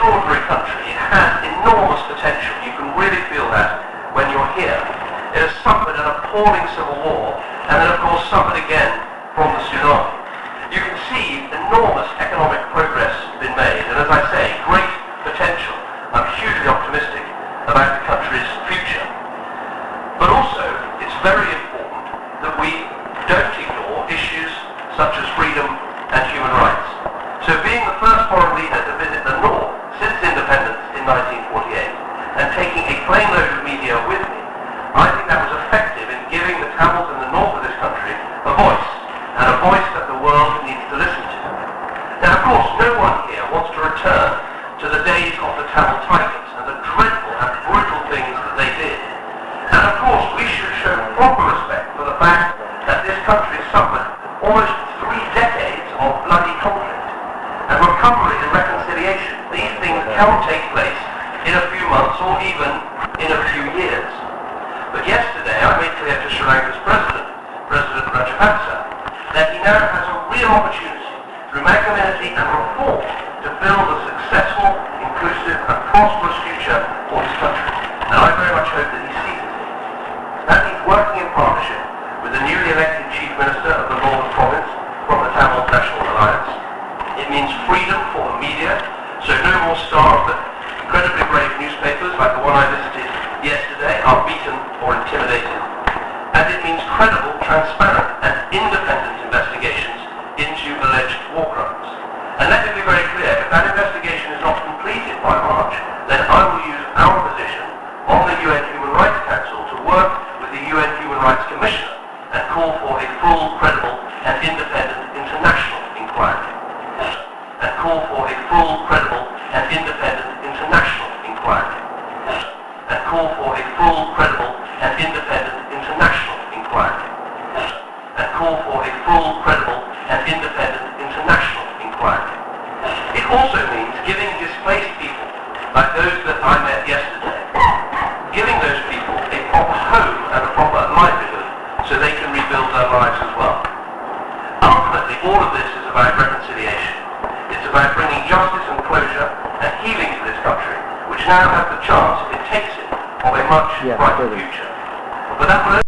extraordinary country. It has enormous potential. You can really feel that when you're here. It has suffered an appalling civil war, and then of course suffered again from the tsunami. You can see enormous economic progress been made, and as I say, great potential. I'm hugely optimistic about the country's future. But also, it's very important that we don't ignore issues such as freedom and human rights. So being the first foreign leader to visit the North since independence in 1948, and taking a plane load of media with me, I think that was effective in giving the Tamils in the north of this country a voice, and a voice that the world needs to listen to. Now, of course, no one here wants to return to the days of the Tamil Tigers and the dreadful and brutal things that they did. And of course, we should show proper respect for the fact that this country has suffered almost 3 decades of bloody conflict. And recovery and reconciliation, these things cannot take place in a few months or even in a few years. But yesterday I made clear to Sri Lanka's President Rajapaksa, that he now has a real opportunity through magnanimity and reform to build a successful, inclusive and prosperous future for his country. And I very much hope that he sees it. That means working in partnership with the newly elected Chief Minister of the Northern Province from the Tamil National Alliance. It means freedom for the media, so no more starved but incredibly brave newspapers like the one I visited yesterday are beaten or intimidated. And it means credible, transparent and independent investigations into alleged war crimes. And let me be very clear, if that investigation is not completed by March, then I will use our position on the UN Human Rights Council to work with the UN Human Rights Commissioner and call for a full, credible and independent international inquiry. And call for a full, credible and independent international inquiry. And call for a full, credible and independent international inquiry. And call for a full, credible and independent international inquiry. It also means giving displaced people, like those that I met yesterday, giving those people a proper home and a proper livelihood so they can rebuild their lives as well. Ultimately, all of this is about reconciliation. It's about bringing justice and closure and healing to this country, which now has the chance, if it takes it, of a much brighter future. But that will